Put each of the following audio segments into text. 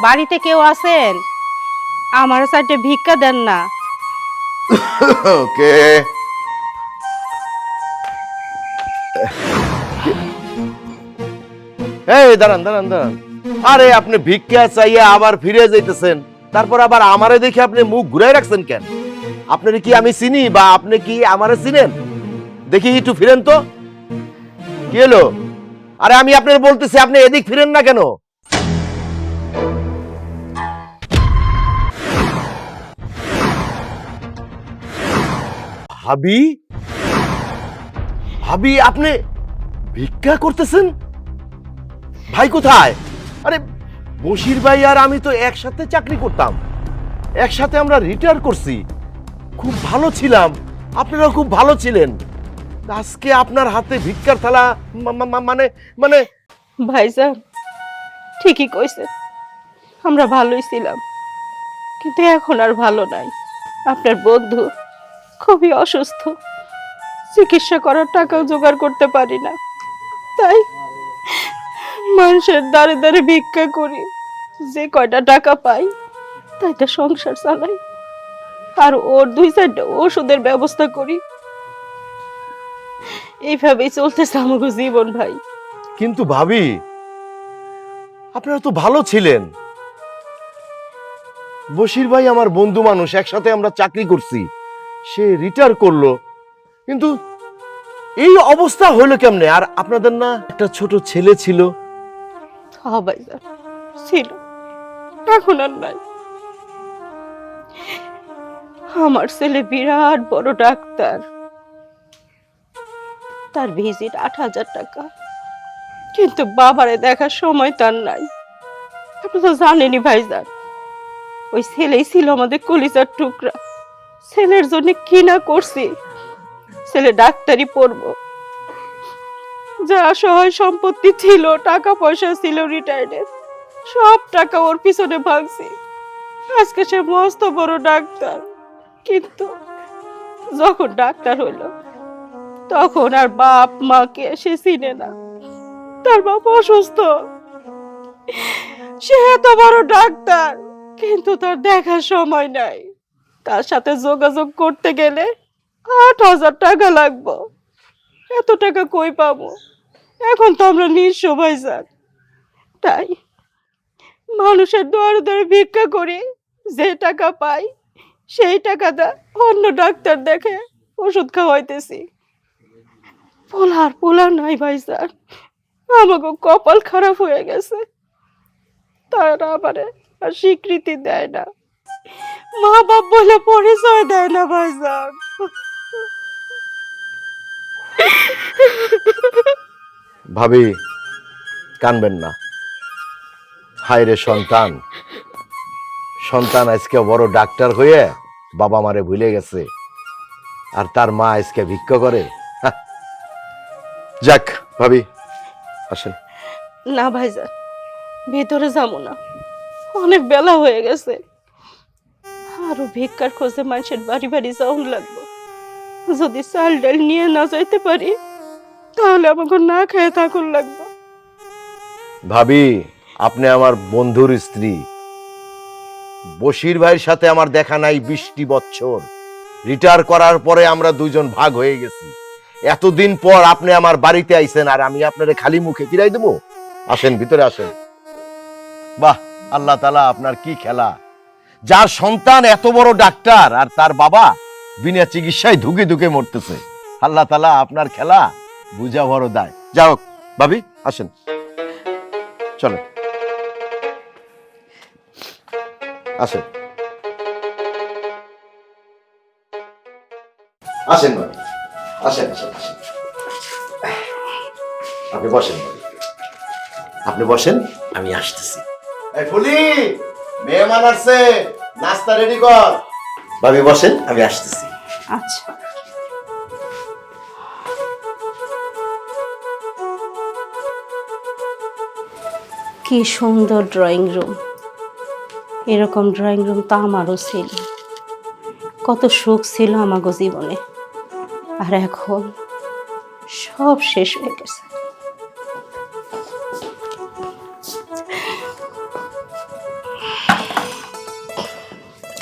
বাড়িতে কেউ আছেন? আমার সাইডে ভিক্ষা দেন না। ওকে, এই দাঁড়ান দাঁড়ান দাঁড়ান। আরে আপনি ভিক্ষা চাইয়া আবার ফিরে যাইতেছেন, তারপর আবার আমারে দেখে আপনি মুখ ঘুরাই রাখছেন কেন? আপনার কি আমি চিনি বা আপনি কি আমারে চিনেন? দেখি একটু ফিরেন তো। কি হলো? আরে আমি আপনার বলতেছি, আপনি এদিক ফিরেন না কেন? ভাবি, ভাবি আপনি ভিক্ষা করতেছেন? ভাই কোথায়? আরে বশির ভাই আর আমি তো একসাথে চাকরি করতাম, একসাথে আমরা রিটায়ার করছি, খুব ভালো ছিলাম, আপনারাও খুব ভালো ছিলেন। আজকে আপনার হাতে ভিক্ষার থালা মানে মানে ভাইজান ঠিকই কইছে, আমরা ভালোই ছিলাম, কিন্তু এখন আর ভালো নাই। আপনার বন্ধু খুবই অসুস্থ, চিকিৎসা করার টাকাও জোগাড় করতে পারি না, তাই মানুষের দ্বারে দ্বারে ভিক্ষা করি, যে কয়টা টাকা পাই তাইতে সংসার চালাই, আর ওর 2-4টা ওষুধের ব্যবস্থা করি। এইভাবেই চলতেছে আমাকে জীবন ভাই। কিন্তু ভাবি আপনারা তো ভালো ছিলেন। বশির ভাই আমার বন্ধু মানুষ, একসাথে আমরা চাকরি করছি, সে রিটায়ার করলো, কিন্তু এই অবস্থা হইলো কেমনে? আর আপনাদের না একটা ছোট ছেলে ছিল? হ্যাঁ ভাইজান ছিল, এখন আর নাই। আমার ছেলে বিরাট বড় ডাক্তার, তার ভিজিট 8,000 টাকা, কিন্তু বাবারে দেখার সময় তার নাই। আপনি তো জানেনই ভাইজান, ওই ছেলেই ছিল আমাদের কলিজার টুকরা। ছেলের জন্য কি না করছি, ছেলে ডাক্তারি পড়বো, যা সহায় সম্পত্তি ছিল, টাকা পয়সা ছিল রিটায়ার্ডের, সব টাকা ওর পিছনে ভাগছি। আজকে সে মস্ত বড় ডাক্তার, কিন্তু যখন ডাক্তার হইল তখন আর বাপ মাকে সে চিনে না। তার বাপ অসুস্থ, সে এত বড় ডাক্তার, কিন্তু তার দেখার সময় নাই। তার সাথে যোগাযোগ করতে গেলে 8,000 টাকা লাগবে। এত টাকা কই পাবো? এখন তো আমরা নিঃস্ব ভাইজান। তাই মানুষের দুয়ারে দুয়ারে ভিক্ষা করি, যে টাকা পাই সেই টাকাটা অন্য ডাক্তার দেখে ওষুধ খাওয়াইতেছি। পোলার নাই ভাইজান, আমাকে কপাল খারাপ হয়ে গেছে। তারা আমারে আর স্বীকৃতি দেয় না, মা বাপ বলে পরিচয় দেয় না ভাইজান। ভাবি কানবেন না। হায় রে সন্তান, সন্তান আজকে বড় ডাক্তার হয়ে বাবা মারে ভুলে গেছে, আর তার মা আজকে ভিক্ষা করে। হাহ। যাক ভাবি আসেন। না ভাইজান, ভিতরে যাবো না, অনেক বেলা হয়ে গেছে। আরো ভিক্ষার খোঁজে মানুষের বাড়ি বাড়ি যাওন লাগবো। যদি চাল ডাল নিয়ে না যাইতে পারি তাহলে আমাকে না খেয়ে থাকুন লাগবে। ভাবি আপনি আমার বন্ধুর স্ত্রী, বশির ভাইয়ের সাথে আমার দেখা নাই 20টি বছর। রিটায়ার করার পরে আমরা দুইজন ভাগ হয়ে গেছি। এতদিন পর আপনি আমার বাড়িতে আইছেন, আর আমি আপনারে খালি মুখে ফিরাই দেবো? আসেন ভিতরে আসেন। বাহ, আল্লাহ তাআলা আপনার কি খেলা! যার সন্তান এত বড় ডাক্তার আর তার বাবা বিনা চিকিৎসায় ধুকে ধুকে মরতেছে। আল্লাহ তাআলা আপনার খেলা বুঝা বড় দায়। যাও ভাবি আসেন, চলো আসেন আসেন ভাবি, আসেন আসেন আসেন। আপনি বসেন ভাবি, আপনি বসেন, আমি আসতেছি। এই ফুলি, মেহমান আসছে, নাস্তা রেডি কর। ভাবি বসেন, আমি আসতেছি। আচ্ছা। কি সুন্দর ড্রয়িং রুম, এরকম ড্রয়িং রুম তো আমারও ছিল। কত সুখ ছিল আমাগো জীবনে, আর এখন সব শেষ হয়ে গেছে।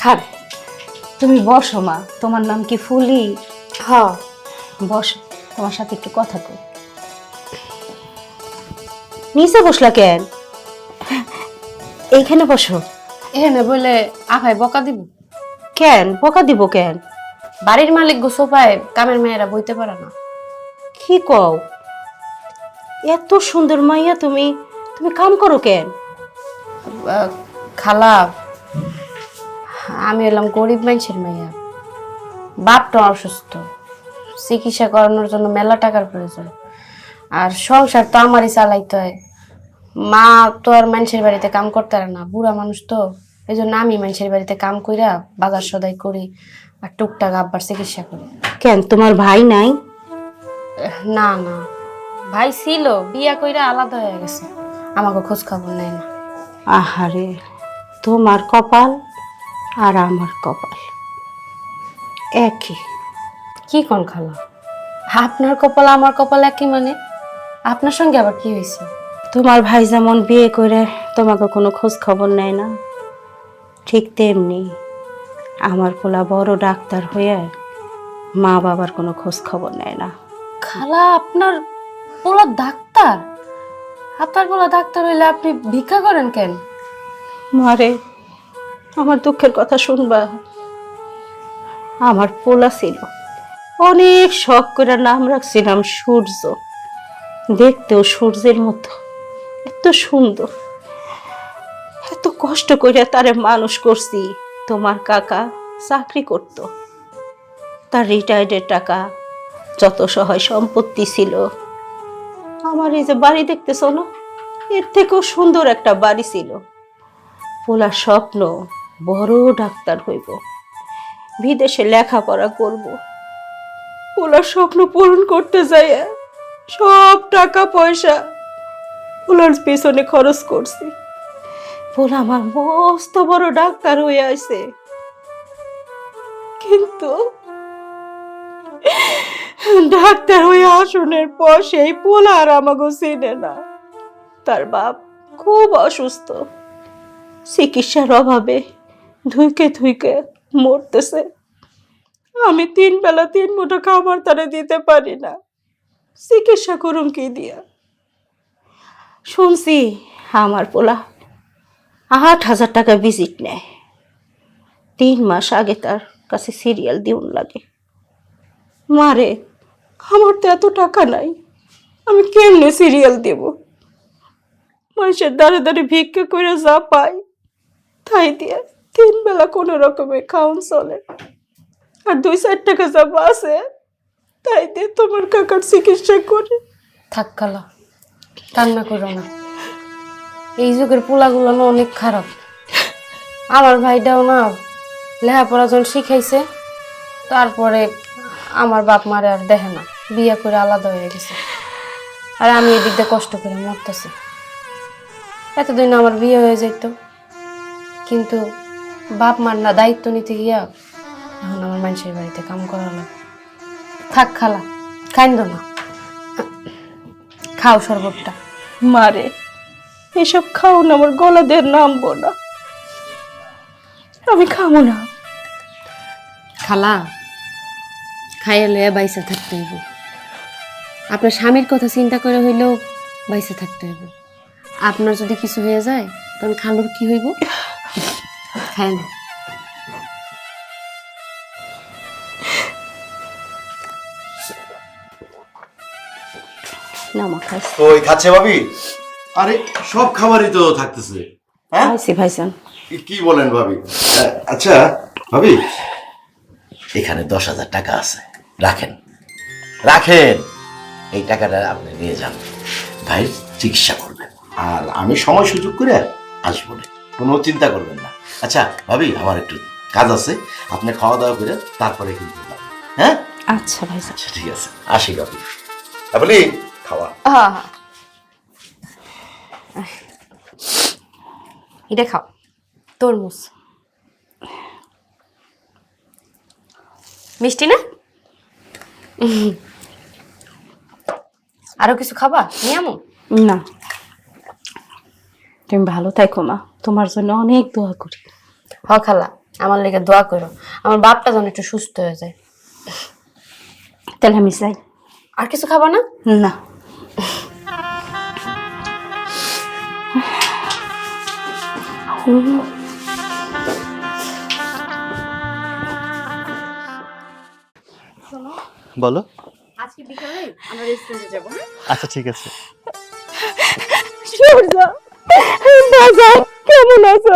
আর তুমি বসো মা, তোমার নাম কি ফুলি? হ্যাঁ, বসো, তোমার সাথে একটু কথা কই। নিচে বসলা কেন? এইখানে বসো। এখানে বলে আফাই বকা দিব। কেন বকা দিব কেন? বাড়ির মালিক গো সোফায় কামের মেয়েরা বইতে পারে না। কি কও? এত সুন্দর মাইয়া তুমি, তুমি কাম করো কেন? খালা, আমি এলাম গরিব মানুষের মেয়ে। বাপটা অসুস্থ, চিকিৎসা করানোর জন্য মেলা টাকার প্রয়োজন। আর সংসার তো আমারই চালাইতে হয়। মা তো আর মানুষের বাড়িতে কাম করতে পারে না, বুড়া মানুষ তো। এই জন্য আমি মানুষের বাড়িতে কাম কইরা বাজার সদাই করি আর টুকটাক আব্বার চিকিৎসা করি। কেন তোমার ভাই নাই? না না, ভাই ছিল, বিয়া কইরা আলাদা হয়ে গেছে, আমাকে খোঁজ খবর নেয় না। আহারে, তোমার কপাল আর আমার কপাল একই। কি কোন খালা, আপনার কপাল আমার কপাল একই মানে? আপনার সঙ্গে আবার কি হয়েছে? তোমার ভাই যেমন বিয়ে করে তোমাকে কোনো খোঁজ খবর নেয় না, ঠিক তেমনি আমার পোলা বড় ডাক্তার হয়ে মা বাবার কোনো খোঁজ খবর নেয় না। খালা, আপনার পোলা ডাক্তার? আপনার পোলা ডাক্তার হইলে আপনি ভিক্ষা করেন কেন? মারে, আমার দুঃখের কথা শুনবা। আমার পোলা ছিল, অনেক শখ করে নাম রাখছিলাম সূর্য। দেখতেও সূর্যের মতো, এত সুন্দর। এত কষ্ট করে তারে মানুষ করছি। তোমার কাকা চাকরি করত, তার রিটায়ার্ডের টাকা, যত সহায় সম্পত্তি ছিল। আমার এই যে বাড়ি দেখতেছ না, এর থেকেও সুন্দর একটা বাড়ি ছিল। পোলার স্বপ্ন বড় ডাক্তার হইব, বিদেশে লেখাপড়া করব। পোলার স্বপ্ন পূরণ করতে যাই সব টাকা পয়সা পোলার পেছনে খরচ করছি। পোলা আমার মস্ত বড় ডাক্তার হয়ে আছে, কিন্তু ডাক্তার হয়ে আসনের পর সেই পোলা আর আমাকে চিনে না। তার বাপ খুব অসুস্থ, চিকিৎসার অভাবে ধুইকে ধুইকে মরতেছে। আমি 3 বেলা 3 মুঠো খাবার তারে দিতে পারি না, চিকিৎসা করুম কি দিয়া? শুনছি আমার পোলা 8,000 টাকা ভিজিট নেয়। 3 মাস আগে তার কাছে সিরিয়াল দিউন লাগে। মারে, আমার তো এত টাকা নাই, আমি কেমনে সিরিয়াল দেব? মানুষের দাঁড়ে দাঁড়ে ভিক্ষা করে যা পাই তাই দিয়ে 3 বেলা কোনো রকমে খাওন চলে। আর 2-4 টাকা যা বাঁচে তাই দিয়ে তোমার কাকার চিকিৎসা করি। থাক খালা, কান্না করো না। এই যুগের পোলাগুলো না অনেক খারাপ। আমার ভাইটাও না লেখাপড়া যখন শিখাইছে, তারপরে আমার বাপ মারে আর দেখে না, বিয়ে করে আলাদা হয়ে গেছে। আর আমি এদিক দিয়ে কষ্ট করে মরতেছি। এতদিন আমার বিয়ে হয়ে যেত, কিন্তু বাপ মার না দায়িত্ব নিতে গিয়া এখন আমার মানুষের বাড়িতে কাম করা লাগে। থাক খালা, কাইন্দ না, খাও শরবতটা। মারে, এসব খাও না, আমার গলা দিয়ে নামবো না, আমি খাবো না। খালা, খাইয়ে লইয়া বাইসা থাকতে হইব। আপনার স্বামীর কথা চিন্তা করে হইলেও বাইসা থাকতে হইব। আপনার যদি কিছু হয়ে যায় তখন খালুর কি হইব? খায় না। না মা, খাইছি। ওই খাচ্ছে ভাবি? আরে সব খাবারই তো থাকতেছে। হ্যাঁ, খাইছি ভাইজান। কি বলেন ভাবি? আচ্ছা ভাবি, এখানে 10,000 টাকা আছে, রাখেন রাখেন। এই টাকাটা আপনি নিয়ে যান, ভাইয়ের চিকিৎসা করবেন, আর আমি সময় সুযোগ করে আসবো না, কোনো চিন্তা করবেন না। আচ্ছা ভাবি, আমার একটু কাজ আছে, আপনি খাওয়া দাওয়া করে তারপরে কিন্তু যাবেন। হ্যাঁ আচ্ছা ভাইজান। আচ্ছা, ঠিক আছে, আসি ভাবি। বলি খাওয়া। এটা খাও, তরমুজ মিষ্টি না? আরো কিছু খাবা নিয়ে আমো? না, তুমি ভালো থাকো মা, তোমার জন্য অনেক দোয়া করি। হ খালা, আমার লেগে দোয়া করো, আমার বাপটা যেন একটু সুস্থ হয়ে যায়। তাহলে আমি চাই। আর কিছু খাবা না? না, বলো। আজকে বিকালে আমরা রেস্টুরেন্টে যাব। আচ্ছা ঠিক আছে। সূর্য বাজার কেমন আছো?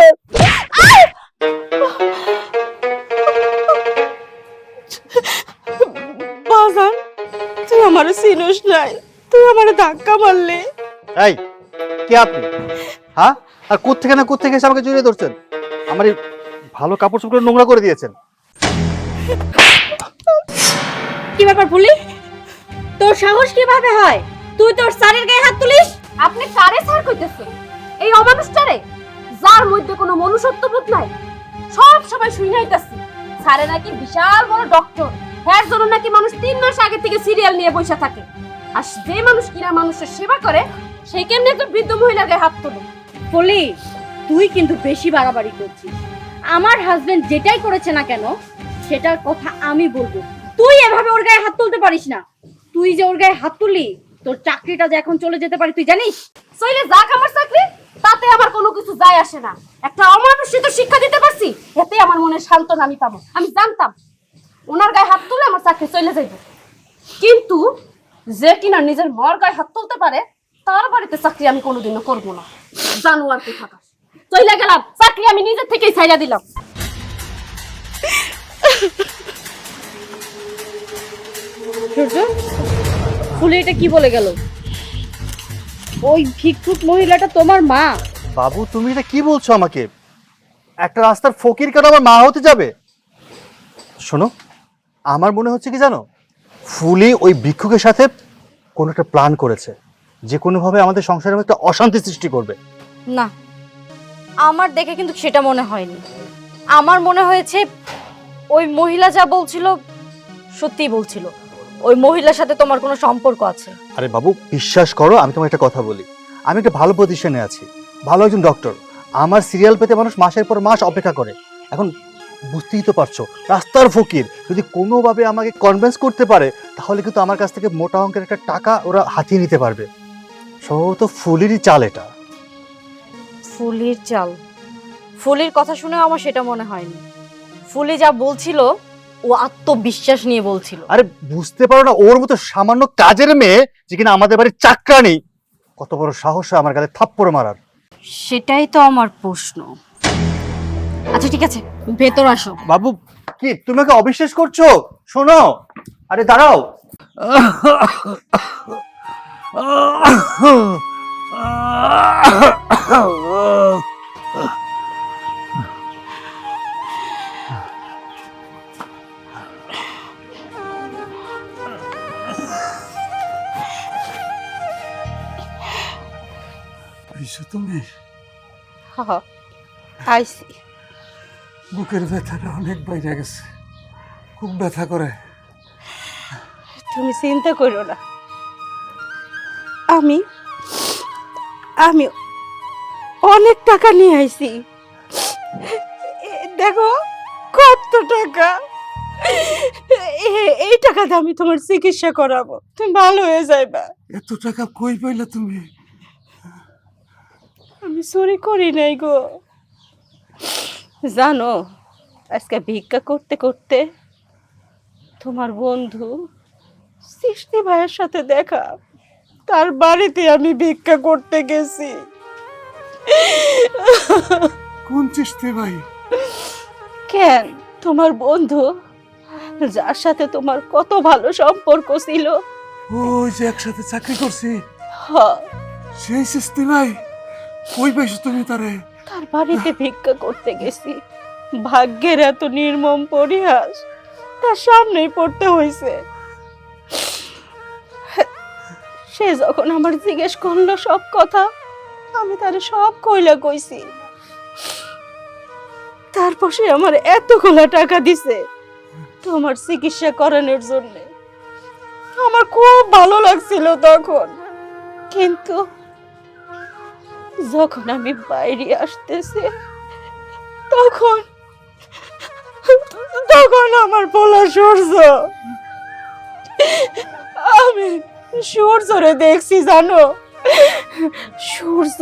বাজার, তুই আমার চিনিস নাই, তুই আমার ধাক্কা মারলে। এই কে আপনি? হ্যাঁ, আর কোত্থেকে এসে আমাকে জড়িয়ে ধরছেন? আমার এই ভালো কাপড় চোপড় নোংরা করে দিয়েছেন। কি ব্যাপার ফুলি? তোর সাহস কিভাবে হয় তুই তোর স্যারের গায়ে হাত তুলিস? আপনি কারে স্যার কইতেছেন? এই অমানুষটারে, যার মধ্যে কোনো মনুষ্যত্ববোধ নাই। সব সময় শুই নাইতাছি স্যারে নাকি বিশাল বড় ডক্টর, এর জন্য নাকি মানুষ 3 মাস আগে থেকে সিরিয়াল নিয়ে বসে থাকে। আর যে মানুষ কিনা মানুষের সেবা করে সেই কেমনে একটা বৃদ্ধ মহিলার গায়ে হাত তোলে? ফুলি, তুই কিন্তু বেশি বাড়াবাড়ি করছিস। আমার হাজবেন্ড যেটাই করেছে না কেন সেটার কথা আমি বলবো, তুই এভাবে ওর গায়ে হাত তুলতে পারিস না। তুই যে ওর গায়ে হাত তুললি, তোর চাকরিটা যে এখন চলে যেতে পারে তুই জানিস? সইলে যাক আমার চাকরি, তাতে আমার কোনো কিছু যায় আসে না। একটা অমানুষিত শিক্ষা দিতে পারছি, এতে আমার মনে সান্ত্বনা আমি পাবো। আমি জানতাম ওনার গায়ে হাত তুলে আমার চাকরি চলে যাইব, কিন্তু যে কিনা নিজের মার গায়ে হাত তুলতে পারে তার বাড়িতে চাকরি আমি কোনোদিনও করবো না। জানো আর কি থাকা, চলে গেলাম, চাকরি আমি নিজের থেকেই ছাইড়া দিলাম। সূর্য, ফুলি এটা কি বলে গেল? ওই ভিক্ষুক মহিলাটা তোমার মা? বাবু তুমি এটা কি বলছো আমাকে? একটা রাস্তার ফকির কেন আমার মা হতে যাবে? শোনো, আমার মনে হচ্ছে কি জানো, ফুলি ওই ভিক্ষুকের সাথে কোনো একটা প্ল্যান করেছে, যে কোনোভাবে আমাদের সংসারের মধ্যে একটা অশান্তি সৃষ্টি করবে। না, আমার দেখে কিন্তু সেটা মনে হয়নি। আমার মনে হয়েছে ওই মহিলা যা বলছিল সত্যিই বলছিল। ওই মহিলার সাথে তোমার কোনো সম্পর্ক আছে। আরে বাবু বিশ্বাস করো, আমি তোমার একটা কথা বলি, আমি একটা ভালো পজিশনে আছি, ভালো একজন ডক্টর। আমার সিরিয়াল পেতে মানুষ মাসের পর মাস অপেক্ষা করে। এখন বুঝতেই তো পারছো, রাস্তার ফকির যদি কোনোভাবে আমাকে কনভিন্স করতে পারে, তাহলে কিন্তু আমার কাছ থেকে মোটা অঙ্কের একটা টাকা ওরা হাতিয়ে নিতে পারবে। সম্ভবত ফুলিরই চাল এটা। ফুলির চাল? ফুলির কথা শুনেও আমার সেটা মনে হয়নি। ফুলি যা বলছিল ও আত্মবিশ্বাস নিয়ে বলছিল। আরে বুঝতে পারো না, ওর মতো সামান্য কাজের মেয়ে যে কিনা আমাদের বাড়ির চাকরানি, কত বড় সাহস হয় আমার গালে থাপ্পড় মারার। সেটাই তো আমার প্রশ্ন। আচ্ছা ঠিক আছে, ভেতর আসো। বাবু কি তুমি আমাকে অবিশ্বাস করছো? শোনো, আরে দাঁড়াও। তুমি আইসি। বুকের ব্যথাটা অনেক বাইরে গেছে, খুব ব্যথা করে। তুমি চিন্তা করো না, আমি আমি অনেক টাকা নিয়ে আইছি। দেখো কত টাকা, এই টাকাতে আমি তোমার চিকিৎসা করাবো, তুমি ভালো হয়ে যাইবা। এত টাকা কই পাইলা তুমি? আমি চুরি করি নাই গো। জানো, আজকে ভিক্ষা করতে করতে তোমার বন্ধু সৃষ্টি ভাইয়ের সাথে দেখা, তার বাড়িতে আমি ভিক্ষা করতে গেছি। কোন চিস্তি ভাই? কেন, তোমার বন্ধু যার সাথে তোমার কত ভালো সম্পর্ক ছিল। ওই যে একসাথে চাকরি করছি, হ্যাঁ, সেই চিস্তি ভাই। কই পাইছো তুমি তারে? তার বাড়িতে ভিক্ষা করতে গেছি। ভাগ্যের এত নির্মম পরিহাস তার সামনেই পড়তে হয়েছে। সে যখন আমার জিজ্ঞেস করলো সব কথা, আমি তারে সব কইলা কইছি। তারপর সে আমার এতগুলা টাকা দিছে তোমার চিকিৎসা করানোর জন্য। আমার খুব ভালো লাগছিল তখন, কিন্তু যখন আমি বাইরে আসতেছি তখন তখন আমার পোলা সূর্য, আমি সূর্যরে দেখছি জানো, সূর্য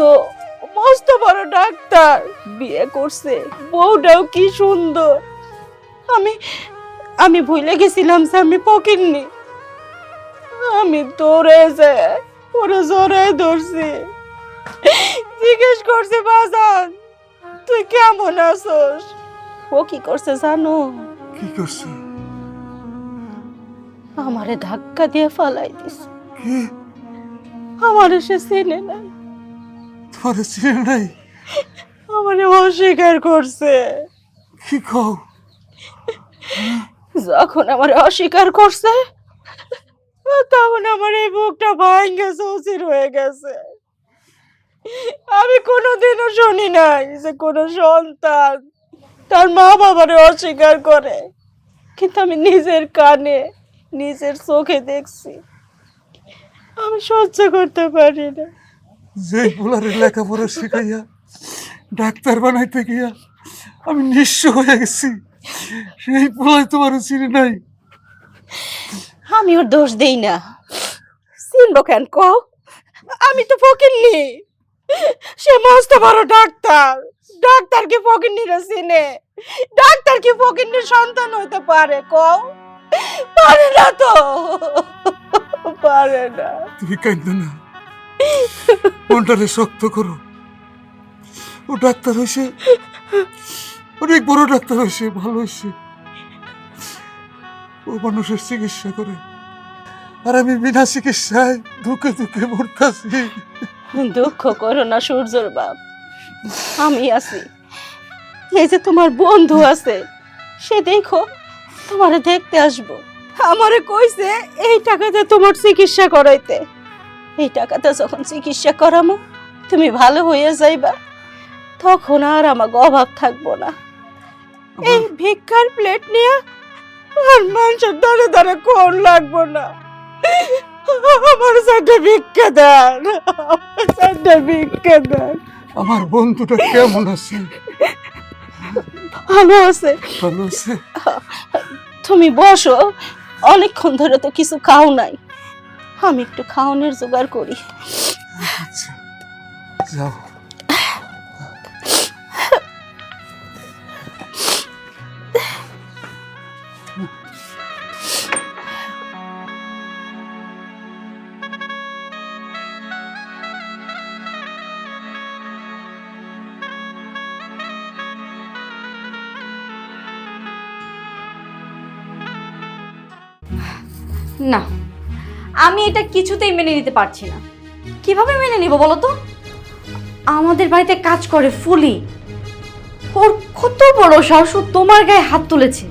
মস্ত বড় ডাক্তার, বিয়ে করছে, বউটাও কি সুন্দর। আমি আমি ভুলে গেছিলাম যে আমি ফকিন্নি। আমি দৌড়ে যে ওরে জোরে ধরছি, জিজ্ঞেস করছে বাজান তুই কেমন আছোস। ও কি করছে জানো, কি করছে? আমারে ধাক্কা দিয়ে ফালাই দিছে। কি? আমারে সে চেনে নাই, তোমার চিনে নাই? আমারে অস্বীকার করছে। কি কও? যখন আমার অস্বীকার করছে তখন আমার এই বুকটা ভাঙ্গে চৌচির হয়ে গেছে। আমি কোনোদিনও শুনি নাই যে কোনো সন্তান তার মা বাবারে অস্বীকার করে, কিন্তু আমি নিজের কানে নিজের চোখে দেখছি। আমি সহ্য করতে পারি না। যে পোলারে লেখাপড়া শিখাইয়া ডাক্তার বানাইতে গিয়া আমি নিঃস্ব হয়ে গেছি, সেই পোলাই তোমার চিনি নাই। আমি ওর দোষ দেই না, চিনবো কেন কও? আমি তো ফকিন্নি, সে মস্ত বড় ডাক্তার। ডাক্তার কি ফকিন্নিরা চিনে? ডাক্তার কি ফকিন্নির সন্তান হইতে পারে কও? পারে না তো, পারে না। তুমি কাঁদো না, মনটারে শক্ত করো। ও ডাক্তার হয়েছে, অনেক বড় ডাক্তার হয়েছে, ভালো হয়েছে। ও মানুষের চিকিৎসা করে, আর আমি বিনা চিকিৎসায় দুঃখে দুঃখে মরতাছি। দুঃখ করো না সূর্যর বাপ, আমি আছি। এই যে তোমার বন্ধু আছে, সে দেখো তোমারে দেখতে আসবো। আমারে কইছে এই টাকাতে তোমার চিকিৎসা করাইতে। এই টাকাতে যখন চিকিৎসা করামো তুমি ভালো হয়ে যাইবা, তখন আর আমার অভাব থাকবো না। এই ভিক্ষার প্লেট নিয়ে আর মানুষের দাঁড়ে দাঁড়ে কোন লাগবো না। আমার সাথে ভিক্ষা দেন, আমার সাথে ভিক্ষা দেন। আমার বন্ধুটা কেমন আছে? ভালো আছে। ভালো আছে? তুমি বসো, অনেকক্ষণ ধরে তো কিছু খাও নাই, আমি একটু খাওয়ানোর জোগাড় করি। আচ্ছা, যাও। না, আমি এটা কিছুতেই মেনে নিতে পারছি না। কিভাবে মেনে নিব বলো তো? আমাদের বাড়িতে কাজ করে ফুলি, ওর কত বড় সাহস, ও তোমার গায়ে হাত তুলেছে।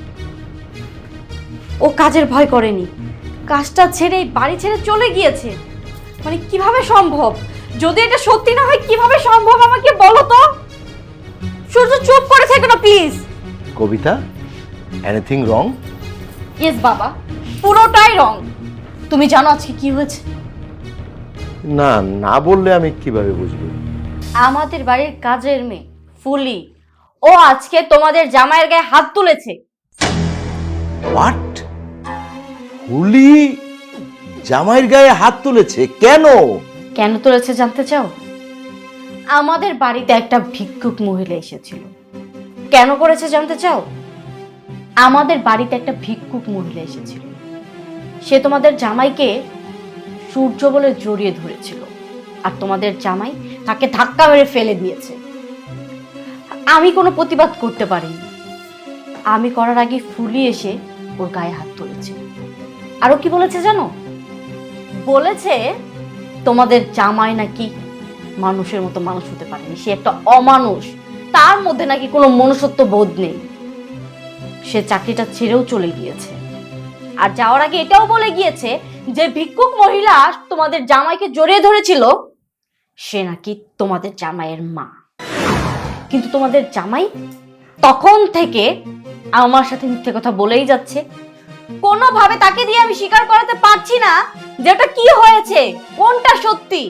ও কাজের ভয় করেনি, কাজটা ছেড়ে বাড়ি ছেড়ে চলে গিয়েছে। মানে কিভাবে সম্ভব? যদি এটা সত্যি না হয় কিভাবে সম্ভব আমাকে বলো তো। সূর্য চুপ করে থেকো না please. Kabita, anything wrong? Yes বাবা, পুরোটাই রং। তুমি জানো আজকে কি হয়েছে? না, না বললে আমি কিভাবে বুঝবো? আমাদের বাড়ির কাজের মেয়ে ফুলি, ও আজকে তোমাদের জামাইয়ের গায়ে হাত তুলেছে। হোয়াট? হুলি জামাইয়ের গায়ে হাত তুলেছে? কেন? কেন তুলেছে জানতে চাও? আমাদের বাড়িতে একটা ভিক্ষুক মহিলা এসেছিল। কেন করেছে জানতে চাও? আমাদের বাড়িতে একটা ভিক্ষুক মহিলা এসেছিল, সে তোমাদের জামাইকে সূর্য বলে জড়িয়ে ধরেছিল, আর তোমাদের জামাই তাকে ধাক্কা মেরে ফেলে দিয়েছে। আমি কোনো প্রতিবাদ করতে পারিনি। আমি করার আগে ফুলি এসে ওর গায়ে হাত তুলেছে। আরো কি বলেছে জানো? বলেছে তোমাদের জামাই নাকি মানুষের মতো মানুষ হতে পারেনি, সে একটা অমানুষ, তার মধ্যে নাকি কোনো মনুষ্যত্ব বোধ নেই। সে চাকরিটা ছেড়েও চলে গিয়েছে, আর যাওয়ার আগে এটাও বলে গিয়েছে যে ভিক্ষুক মহিলা তোমাদের জামাইকে জড়িয়ে ধরেছিল সে নাকি তোমাদের জামাইয়ের মা। কিন্তু তোমাদের জামাই তখন থেকে আমার সাথে মিথ্যে কথা বলেই যাচ্ছে। কোনোভাবে তাকে দিয়ে আমি স্বীকার করাতে পারছি না যে ওটা কি হয়েছে, কোনটা সত্যি।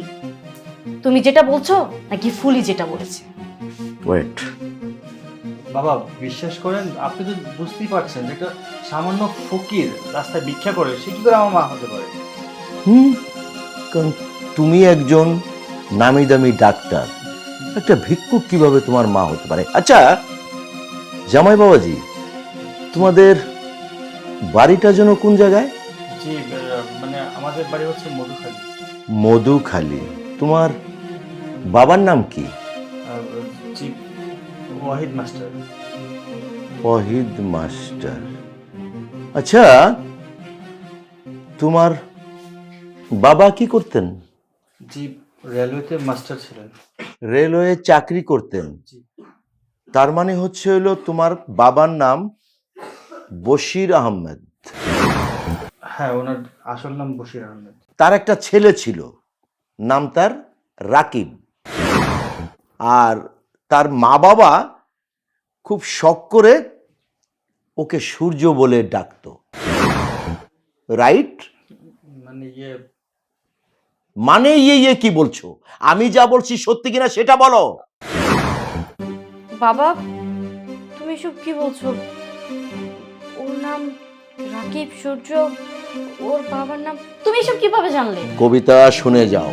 তুমি যেটা বলছো নাকি ফুলি যেটা বলেছে? ওয়েট, বাবা বিশ্বাস করেন, আপনি তো বুঝতেই পারছেন যে একটা সামান্য ফকির রাস্তায় ভিক্ষা করে সে কি করে আমার মা হতে পারে? কারণ তুমি একজন নামি দামি ডাক্তার, একটা ভিক্ষুক কিভাবে তোমার মা হতে পারে? আচ্ছা জামাই বাবাজি, তোমাদের বাড়িটা যেন কোন জায়গায়? জি মানে আমাদের বাড়ি হচ্ছে মধুখালী। মধুখালী। তোমার বাবার নাম কি? জি ওয়াহিদ মাস্টার। ওয়াহিদ মাস্টার। আচ্ছা তোমার বাবা কি করতেন? জি রেলওয়েতে মাস্টার ছিলেন। রেলওয়ে চাকরি করতেন। জি। তার মানে হচ্ছে হলো তোমার বাবার নাম বশির আহমেদ। হ্যাঁ, ওনার আসল নাম বশির আহমেদ। তার একটা ছেলে ছিল, নাম তার রাকিব। আর তার মা বাবা খুব শখ করে ওকে সূর্য বলে ডাকতো, রাইট? মানে ইয়ে মানে ইয়ে কি বলছো? আমি যা বলছি সত্যি কিনা সেটা বলো। বাবা, তুমি এসব কি বলছো? ওর নাম রাকিব সূর্য, ওর বাবার নাম, তুমি এসব কিভাবে জানলে? কবিতা শুনে যাও।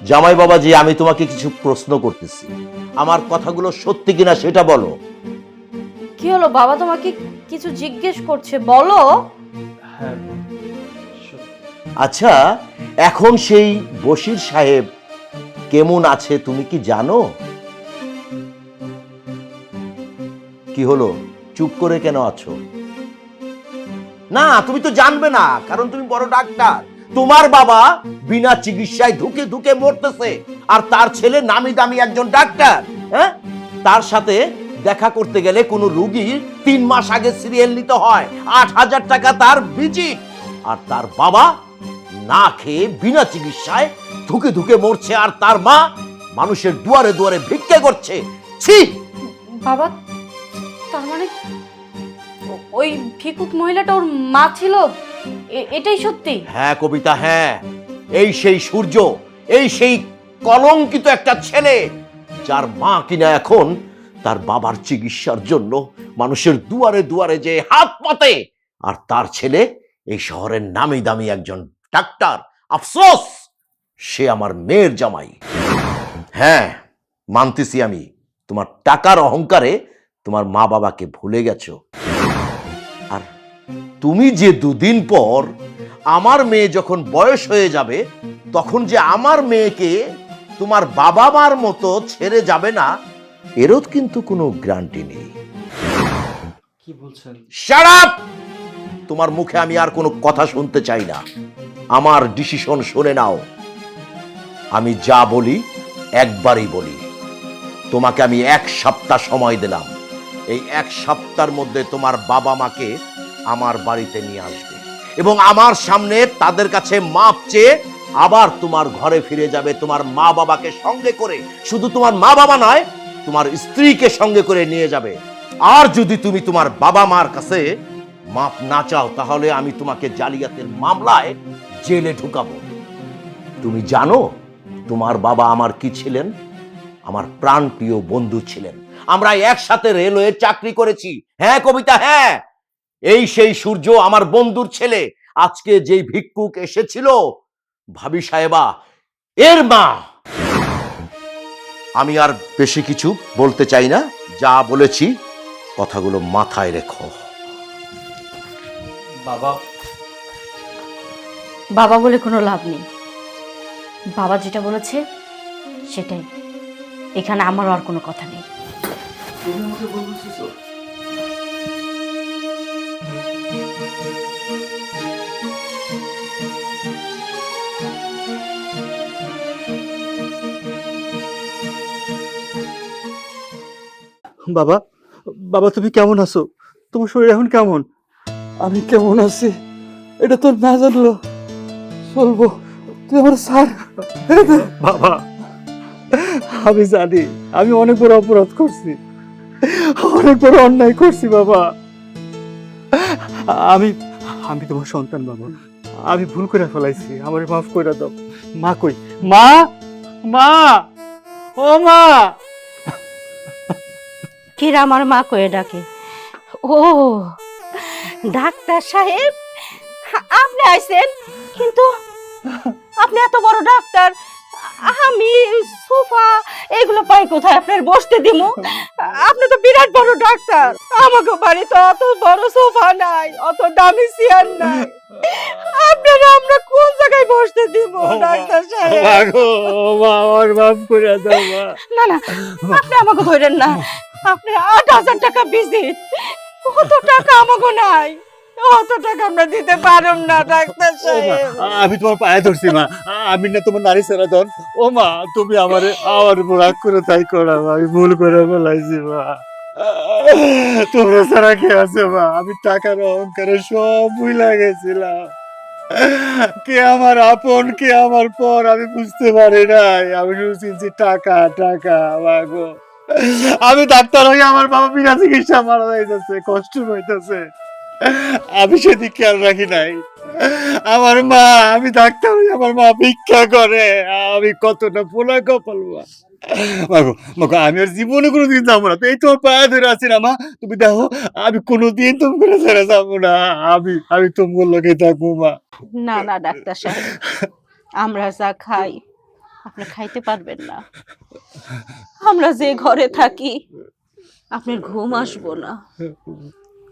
জামাই বাবাজি, আমি তোমাকে কিছু প্রশ্ন করতেছি, আমার কথাগুলো সত্যি কিনা সেটা বলো। কি হলো বাবা, তোমাকে কিছু জিজ্ঞেস করছে, বলো। হ্যাঁ আচ্ছা এখন সেই বশির সাহেব কেমন আছে তুমি কি জানো? কি হলো, চুপ করে কেন আছো? না তুমি তো জানবে না, কারণ তুমি বড় ডাক্তার। তোমার বাবা বিনা চিকিৎসায় ধুকে ধুকে মরতেছে, আর তার ছেলে নামি দামি একজন ডাক্তার। হ্যাঁ, তার সাথে দেখা করতে গেলে কোনো রোগীর 3 মাস আগে সিরিয়াল নিতে হয়, 8,000 টাকা তার ভিজিট। আর তার বাবা না খেয়ে বিনা চিকিৎসায় ধুকে ধুকে মরছে, আর তার মা মানুষের দুয়ারে দুয়ারে ভিক্ষা করছে। ছি! বাবা, তার মানে ওই ভিক্ষুক মহিলাটা ওর মা ছিল, এটাই সত্যি? হ্যাঁ কবিতা, হ্যাঁ, এই সেই সূর্য, এই সেই কলঙ্কিত একটা ছেলে, যার মা কিনা এখন তার বাবার চিকিৎসার জন্য মানুষের দুয়ারে দুয়ারে যে হাত পাতে, আর তার ছেলে এই শহরের নামি দামি একজন ডাক্তার। আফসোস, সে আমার মেয়ের জামাই। হ্যাঁ মানতেছি আমি, তোমার টাকার অহংকারে তোমার মা বাবাকে ভুলে গেছো। আর তুমি যে 2 দিন পর আমার মেয়ে যখন বয়স হয়ে যাবে, তখন যে আমার মেয়েকে তোমার বাবা মার মতো ছেড়ে যাবে না, এরও কিন্তু কোনো গ্যারান্টি নেই। কি বলছেন? Shut up! তোমার মুখে আমি আর কোনো কথা শুনতে চাই না। আমার ডিসিশন শুনে নাও। আমি যা বলি একবারই বলি। তোমাকে আমি 1 সপ্তাহ সময় দিলাম। এই 1 সপ্তাহের মধ্যে তোমার বাবা মাকে আমার বাড়িতে নিয়ে আসবে এবং আমার সামনে তাদের কাছে মাপ চেয়ে আবার তোমার ঘরে ফিরে যাবে, তোমার মা বাবাকে সঙ্গে করে। শুধু তোমার মা বাবা নয়, তোমার স্ত্রীকে সঙ্গে করে নিয়ে যাবে। আর যদি তুমি তোমার বাবা মার কাছে মাপ না চাও, তাহলে আমি তোমাকে জালিয়াতির মামলায় জেলে ঢুকাবো। তুমি জানো তোমার বাবা আমার কি ছিলেন? আমার প্রাণপ্রিয় বন্ধু ছিলেন। আমরা একসাথে রেলওয়ে চাকরি করেছি। হ্যাঁ কবিতা, হ্যাঁ, এই সেই সূর্য আমার বন্ধুর ছেলে। আজকে যেই ভিক্ষুক এসেছিল ভাবি সাহেবা, এর মা। আমি আর বেশি কিছু বলতে চাই না, যা বলেছি কথাগুলো মাথায় রেখো। বাবা, বাবা বলে কোনো লাভ নেই, বাবা যেটা বলেছে সেটাই। এখানে আমারও আর কোনো কথা নেই। তুমি আমাকে বলছিস? বাবা, বাবা তুমি কেমন আছো? তোমার শরীর এখন কেমন? আমি কেমন আছি এটা তোর না জানলো চলবো? তুই আমার স্যার। বাবা আমি জানি আমি অনেক বড় অপরাধ করছি, অনেক বড় অন্যায় করছি বাবা। আমি আমি তোমার সন্তান বাবা, আমি ভুল করে ফেলাইছি, আমার মাফ করে দাও। মা কই? মা, মা, ও মা! কিরা আমার মা কয়ে ডাকে? ও ডাক্তার সাহেব, আপনি আইছেন, কিন্তু আপনি এত বড় ডাক্তার, আমি সোফা এগুলো পাই কোথায় আপনার বসতে দিমু? আপনি তো বিরাট বড় ডাক্তার, আমাকে বাড়িতে অত বড় সোফা নাই, অত দামি চেয়ার নাই, আপনারা আমরা কোন জায়গায় বসতে দিব ডাক্তার সাহেব? আমার মাফ করে দাও মা। না না, আপনি আমাকে ধরেন না, আপনার 8,000 টাকা ভিজিট, অত টাকা আমাকে নাই, অত টাকা আমরা দিতে পারব না ডাক্তার সাহেব। আমি তোমার পায়ে ধরছি মা, আমি না তোমার নারী সেরা ধন। ও মা, তুমি আমার রাগ করে তাই করা, আমি ভুল করে ফেলাইছি মা। তোমরা সারা কে আছে মা? আমি টাকার অহংকারে সব ভুলে গেছিলাম। কে আমার আপন, কে আমার পর আমি বুঝতে পারি নাই। আমি শুধু চিনছি টাকা টাকা মাগো। আমি ডাক্তার হয়ে আমার বাবা বিনা চিকিৎসা মারা যাইতেছে, কষ্ট হইতেছে, আমি সেদিক খেয়াল রাখি নাই। আমার মা, আমি ডাক্তার হই, আমার মা ভিক্ষা করে, আমি কতটা পোলা কপাল মা। মাগো মাগো, আমি আর জীবনে কোনোদিন যাবো না, তো এই তোমার পায়ে ধরে আছি না মা, তুমি দেখো আমি কোনোদিন তুমি করে ছেড়ে যাবো না, আমি তোমার লোকে থাকবো মা। না না ডাক্তার সাহেব, আমরা যা খাই আপনি খাইতে পারবেন না, আমরা যে ঘরে থাকি আপনার ঘুম আসবো না,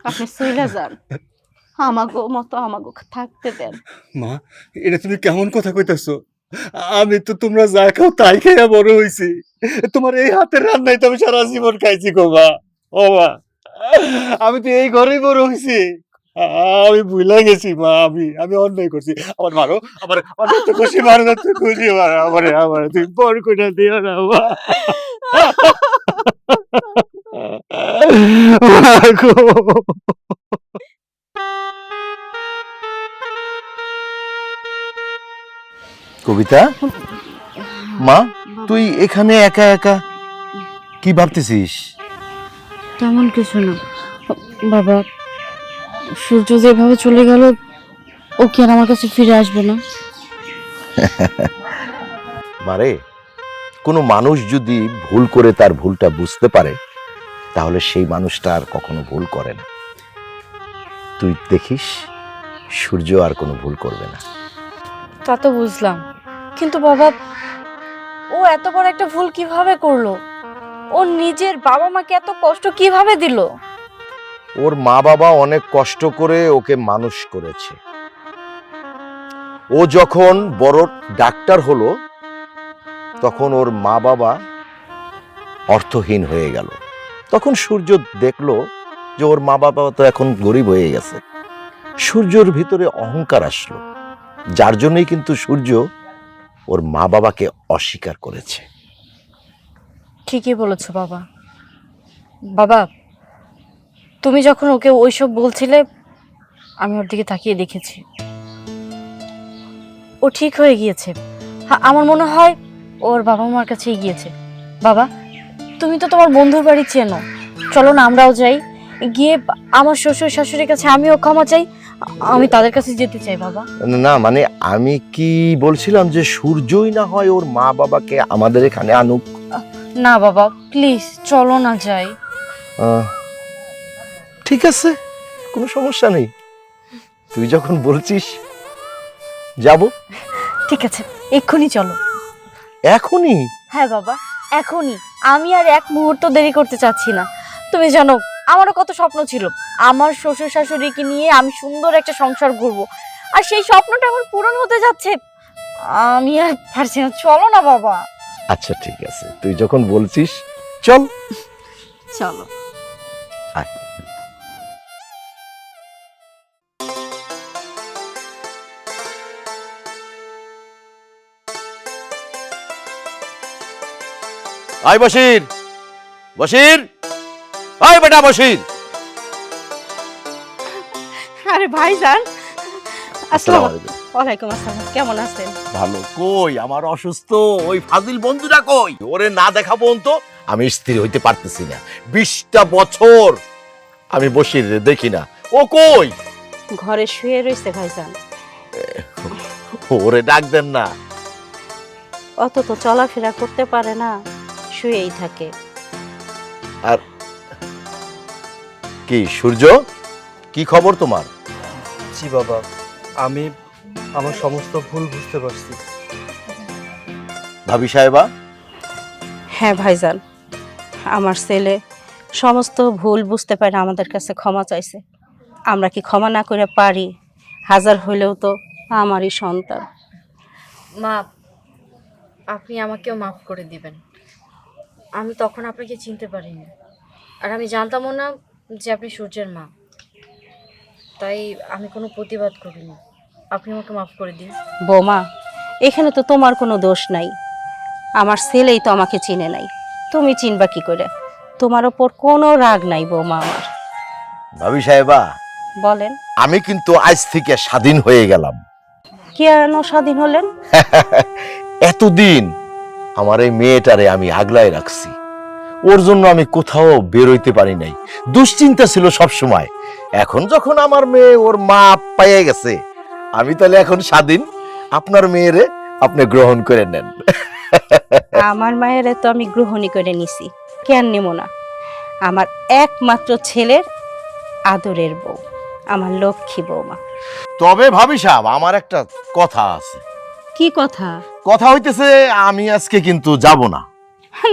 আপনি চলে যান, আমাগো মতো আমাগো থাকতে দেন। মা, এটা তুমি কেমন কথা কইতাছো? আমি তো তোমরা যা খাও তাই খাইয়া বড় হইছি, তোমার এই হাতের রান্নাই তো আমি সারা জীবন খাইছি গো মা। ও মা, আমি তো এই ঘরেই বড় হইছি, আমি ভুলে গেছি মা, আমি অন্যায় করছি। আমার মারো, আমার যত খুশি মারো, যত খুশি মারো, আমার তুমি পর করে দিও না মা। মা গো। কবিতা, মা তুই এখানে একা একা কি ভাবতেছিস? তেমন কিছু না বাবা, সূর্য যেভাবে চলে গেল ও কি আর আমার কাছে ফিরে আসবে না? মারে, কোনো মানুষ যদি ভুল করে তার ভুলটা বুঝতে পারে, তাহলে সেই মানুষটা আর কখনো ভুল করে না। তুই দেখিস সূর্য আর কোনো ভুল করবে না। তা তো বুঝলাম, কিন্তু বাবা ও এত বড় একটা ভুল কিভাবে করলো? ও নিজের বাবা মাকে এত কষ্ট কিভাবে দিল? ওর মা বাবা অনেক কষ্ট করে ওকে মানুষ করেছে। ও যখন বড় ডাক্তার হলো, তখন ওর মা বাবা অর্থহীন হয়ে গেল। তখন সূর্য দেখলো যে ওর মা বাবা তো এখন গরিব হয়ে গেছে। সূর্যর ভিতরে অহংকার আসলো, যার জন্যই কিন্তু সূর্য ওর মা বাবাকে অস্বীকার করেছে। ঠিকই বলেছো বাবা। বাবা, তুমি যখন ওকে ওইসব বলছিলে আমি ওর দিকে তাকিয়ে দেখেছি, ও ঠিক হয়ে গিয়েছে। আমার মনে হয় ওর বাবা মার কাছেই গিয়েছে। বাবা, তুমি তো তোমার বন্ধুর বাড়ি চেনো, চলো না আমরাও যাই, গিয়ে আমার শ্বশুর শাশুড়ির কাছে আমিও ক্ষমা চাই, আমি তাদের কাছে যেতে চাই বাবা। না মানে আমি কি বলছিলাম যে সূর্যই না হয় ওর মা বাবাকে আমাদের এখানে আনুক। না বাবা প্লিজ, চলো না যাই। ঠিক আছে, কোনো সমস্যা নেই, তুই যখন বলছিস যাব। ঠিক আছে, এক্ষুনি চলো। এখনই? হ্যাঁ বাবা, এখনই। আমি আর এক মুহূর্ত দেরি করতে চাচ্ছি না। তুমি জানো আমারও কত স্বপ্ন ছিল, আমার শ্বশুর শাশুড়িকে নিয়ে আমি সুন্দর একটা সংসার করব, আর সেই স্বপ্নটা আমার পূরণ হতে যাচ্ছে। আমি আর পারছি না, চলো না বাবা। আচ্ছা ঠিক আছে, তুই যখন বলছিস চল। চলো। আয়। আয় বশির, বশির, আয় বেটা বশির। আরে ভাইজান, আসসালামু আসসালামু আলাইকুম। ওয়ালাইকুম আসসালাম, কেমন আছেন? ভালো। কই আমার অসুস্থ ওই ফাজিল বন্ধুরা কই? ওরে না দেখা পর্যন্ত আমি স্থির হইতে পারতেছি না। 20টা বছর আমি বসির দেখি না, ও কই? ঘরে শুয়ে রয়েছে ভাইজান। ওরে ডাক দেন না। অত তো চলাফেরা করতে পারে না, শুয়েই থাকে। আর কি সূর্য, কি খবর তোমার? জি বাবা, আমি আমার সমস্ত ভুল বুঝতে পারছি। ভাবি সাহেবা, হ্যাঁ ভাইজান, আমার ছেলে সমস্ত ভুল বুঝতে পারে আমাদের কাছে ক্ষমা চাইছে। আমরা কি ক্ষমা না করে পারি? হাজার হইলেও তো আমারই সন্তান। মা, আপনি আমাকেও মাফ করে দিবেন। আমি তখন আপনাকে চিনতে পারিনি, আর আমি জানতামও না যে আপনি সূর্যের মা। তাই আমি কোনো প্রতিবাদ করিনি। আপনি আমাকে মাফ করে দিন। বৌমা, এখানে তো তোমার কোনো দোষ নাই। আমার ছেলেই তো আমাকে চিনে নাই, তুমি চিনবা কি করে? তোমার ওপর কোনো রাগ নাই বৌমা আমার। ভাবি সাহেবা, বলেন, আমি কিন্তু আজ থেকে স্বাধীন হয়ে গেলাম। কেন স্বাধীন হলেন? এতদিন আমার এই মেয়েটারে আমি আগলায় রাখছি, ওর জন্য আমি কোথাও বেরোইতে পারি নাই, দুশ্চিন্তা ছিল সব সময়। এখন যখন আমার মেয়ে ওর মা পাইয়ে গেছে, আমি তাহলে এখন স্বাধীন। আপনার মেয়েরে আপনি গ্রহণ করে নেন। আমার মায়ের তো আমি গ্রহণই করে নিছি, কেন নেব না? আমার একমাত্র ছেলের আদরের বউ, আমার লক্ষ্মী বৌমা। তবে ভাবি সাহেব, আমার একটা কথা আছে। কি কথা? কথা হইতেছে, আমি আজকে কিন্তু যাব না।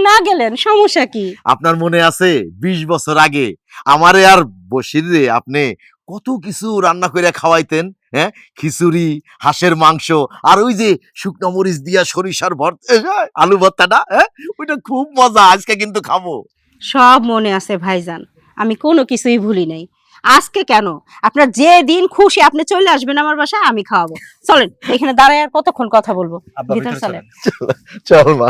না গেলেন সমস্যা কি? আপনার মনে আছে 20 বছর আগে আমারে আর বসির রে আপনি কত কিছু রান্না করে খাওয়াইতেন? হ্যাঁ, খিচুড়ি, হাঁসের মাংস, আর ওই যে শুকনো মরিচ দিয়া সরিষার ভর্তা, আলু ভর্তাটা, হ্যাঁ, ওইটা খুব মজা। আজকে কিন্তু খাবো। সব মনে আছে ভাইজান, আমি কোনো কিছুই ভুলি নাই। আজকে কেন, আপনার যে দিন খুশি আপনি চলে আসবেন আমার বাসায়, আমি খাওয়াবো। চলেন, এখানে দাঁড়ায় আর কতক্ষণ কথা বলবো? আব্বা, ভিতর ভিতরে চলেন। চল মা।